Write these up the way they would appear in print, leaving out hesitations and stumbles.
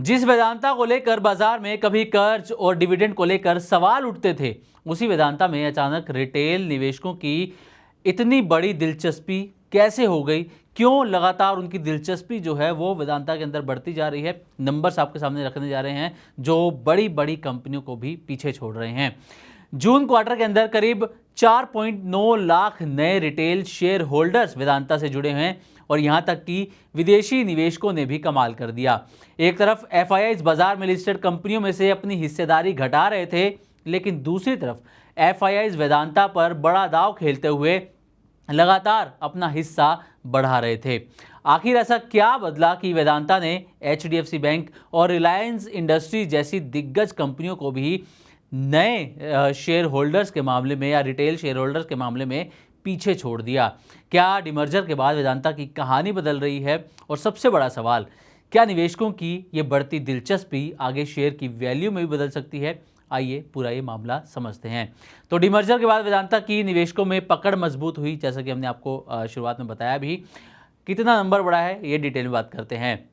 जिस वेदांता को लेकर बाजार में कभी कर्ज और डिविडेंड को लेकर सवाल उठते थे, उसी वेदांता में अचानक रिटेल निवेशकों की इतनी बड़ी दिलचस्पी कैसे हो गई? क्यों लगातार उनकी दिलचस्पी जो है वो वेदांता के अंदर बढ़ती जा रही है? नंबर्स आपके सामने रखने जा रहे हैं जो बड़ी बड़ी कंपनियों को भी पीछे छोड़ रहे हैं। जून क्वार्टर के अंदर करीब 4.9 लाख नए रिटेल शेयर होल्डर्स वेदांता से जुड़े हैं और यहां तक कि विदेशी निवेशकों ने भी कमाल कर दिया। एक तरफ एफआईआईज बाजार में लिस्टेड कंपनियों में से अपनी हिस्सेदारी घटा रहे थे, लेकिन दूसरी तरफ एफआईआईज वेदांता पर बड़ा दांव खेलते हुए लगातार अपना हिस्सा बढ़ा रहे थे। आखिर ऐसा क्या बदला कि वेदांता ने एचडीएफसी बैंक और रिलायंस इंडस्ट्री जैसी दिग्गज कंपनियों को भी नए शेयर होल्डर्स के मामले में या रिटेल शेयर होल्डर्स के मामले में पीछे छोड़ दिया? क्या डिमर्जर के बाद वेदांता की कहानी बदल रही है? और सबसे बड़ा सवाल, क्या निवेशकों की ये बढ़ती दिलचस्पी आगे शेयर की वैल्यू में भी बदल सकती है? आइए पूरा ये मामला समझते हैं। तो डिमर्जर के बाद वेदांता की निवेशकों में पकड़ मजबूत हुई, जैसा कि हमने आपको शुरुआत में बताया भी। कितना नंबर बढ़ा है ये डिटेल में बात करते हैं।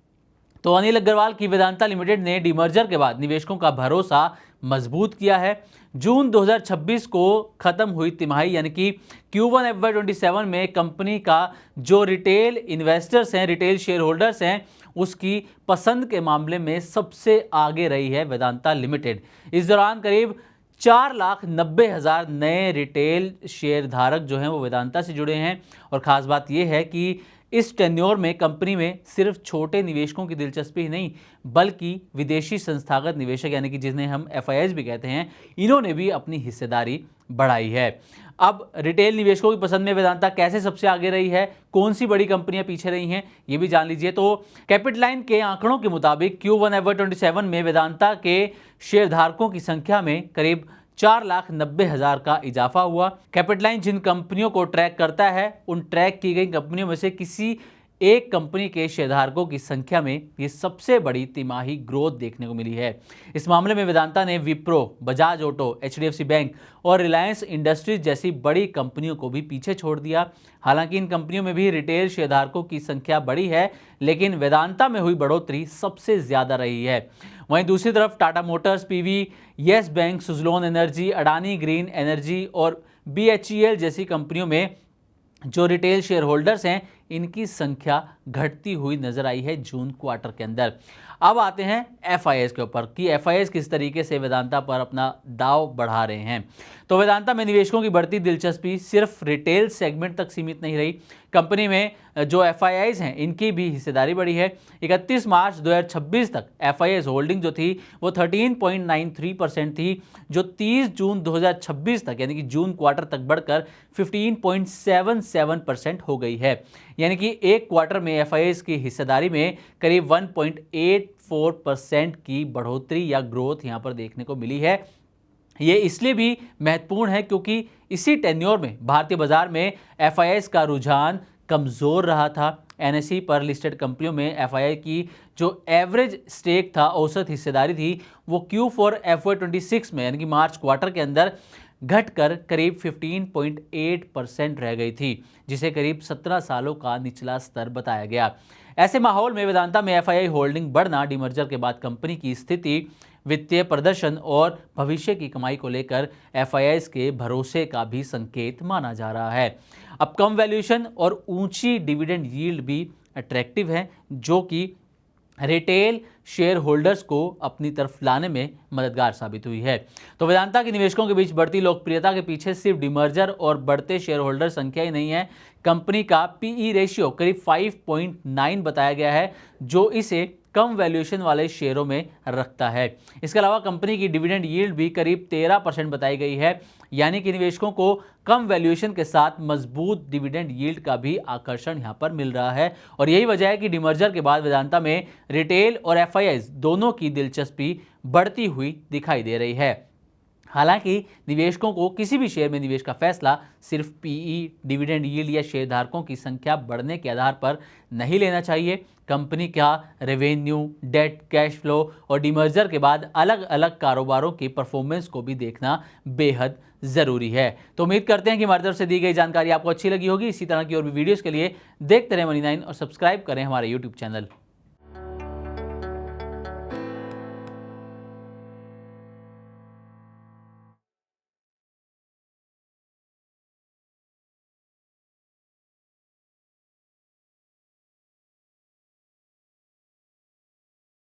तो अनिल अग्रवाल की वेदांता लिमिटेड ने डिमर्जर के बाद निवेशकों का भरोसा मजबूत किया है। जून 2026 को खत्म हुई तिमाही यानी कि Q1 FY27 में कंपनी का जो रिटेल इन्वेस्टर्स हैं, रिटेल शेयर होल्डर्स हैं, उसकी पसंद के मामले में सबसे आगे रही है वेदांता लिमिटेड। इस दौरान करीब 4,90,000 नए रिटेल शेयर धारक जो हैं वो वेदांता से जुड़े हैं। और ख़ास बात यह है कि इस टेन्योर में कंपनी में सिर्फ छोटे निवेशकों की दिलचस्पी ही नहीं, बल्कि विदेशी संस्थागत निवेशक यानी कि जिन्हें हम एफआईआईज भी कहते हैं, इन्होंने भी अपनी हिस्सेदारी बढ़ाई है। अब रिटेल निवेशकों की पसंद में वेदांता कैसे सबसे आगे रही है, कौन सी बड़ी कंपनियां पीछे रही हैं, ये भी जान लीजिए। तो कैपिटलाइन के आंकड़ों के मुताबिक Q1 FY27 में वेदांता के शेयरधारकों की संख्या में करीब 4,90,000 का इजाफा हुआ। कैपिटलाइन जिन कंपनियों को ट्रैक करता है, उन ट्रैक की गई कंपनियों में से किसी एक कंपनी के शेयरधारकों की संख्या में ये सबसे बड़ी तिमाही ग्रोथ देखने को मिली है। इस मामले में वेदांता ने Wipro, Bajaj auto, HDFC bank और रिलायंस इंडस्ट्रीज जैसी बड़ी कंपनियों को भी पीछे छोड़ दिया। हालांकि इन कंपनियों में भी रिटेल शेयरधारकों की संख्या बढ़ी है, लेकिन वेदांता में हुई बढ़ोतरी सबसे ज्यादा रही है। वहीं दूसरी तरफ Tata Motors, PV, yes bank, Suzlon energy, Adani green energy और बीएचईएल जैसी कंपनियों में जो रिटेल शेयर होल्डर्स हैं, इनकी संख्या घटती हुई नजर आई है जून क्वार्टर के अंदर। अब आते हैं एफआईआईज के ऊपर कि एफआईआईज किस तरीके से वेदांता पर अपना दाव बढ़ा रहे हैं। तो वेदांता में निवेशकों की बढ़ती दिलचस्पी सिर्फ रिटेल सेगमेंट तक सीमित नहीं रही। कंपनी में जो एफआईआईज हैं, इनकी भी हिस्सेदारी बढ़ी है। 31 मार्च 2026 तक एफआईआईज होल्डिंग जो थी वो 13.93% थी, जो 30 जून 2026 तक यानी कि जून क्वार्टर तक बढ़कर 15.77% हो गई है। यानी कि एक क्वार्टर में एफआईआईज की हिस्सेदारी में करीब 1.84% की बढ़ोतरी या ग्रोथ यहां पर देखने को मिली है। ये इसलिए भी महत्वपूर्ण है क्योंकि इसी टेन्योर में भारतीय बाजार में एफआईआईज का रुझान कमजोर रहा था। एनएसई पर लिस्टेड कंपनियों में एफआईआई की जो एवरेज स्टेक था, औसत हिस्सेदारी थी, वो Q4 FY26 में यानी कि मार्च क्वार्टर के अंदर घटकर करीब 15.8% रह गई थी, जिसे करीब 17 सालों का निचला स्तर बताया गया। ऐसे माहौल में वेदांता में एफआईआई होल्डिंग बढ़ना डिमर्जर के बाद कंपनी की स्थिति, वित्तीय प्रदर्शन और भविष्य की कमाई को लेकर एफआईआईज के भरोसे का भी संकेत माना जा रहा है। अब कम वैल्यूएशन और ऊंची डिविडेंड यील्ड भी अट्रैक्टिव है, जो कि रिटेल शेयर होल्डर्स को अपनी तरफ लाने में मददगार साबित हुई है। तो वेदांता के निवेशकों के बीच बढ़ती लोकप्रियता के पीछे सिर्फ डिमर्जर और बढ़ते शेयर होल्डर संख्या ही नहीं है। कंपनी का पीई रेशियो करीब 5.9 बताया गया है, जो इसे कम वैल्यूएशन वाले शेयरों में रखता है। इसके अलावा कंपनी की डिविडेंड यील्ड भी करीब 13% बताई गई है, यानी कि निवेशकों को कम वैल्यूएशन के साथ मजबूत डिविडेंड यील्ड का भी आकर्षण यहां पर मिल रहा है। और यही वजह है कि डिमर्जर के बाद वेदांता में रिटेल और एफआईआईज दोनों की दिलचस्पी बढ़ती हुई दिखाई दे रही है। हालांकि निवेशकों को किसी भी शेयर में निवेश का फैसला सिर्फ पीई, डिविडेंड यील्ड या शेयरधारकों की संख्या बढ़ने के आधार पर नहीं लेना चाहिए। कंपनी का रेवेन्यू, डेट, कैश फ्लो और डिमर्जर के बाद अलग अलग कारोबारों की परफॉर्मेंस को भी देखना बेहद ज़रूरी है। तो उम्मीद करते हैं कि हमारी तरफ से दी गई जानकारी आपको अच्छी लगी होगी। इसी तरह की और भी वीडियोज़ के लिए देखते रहें मनी9 और सब्सक्राइब करें हमारे यूट्यूब चैनल।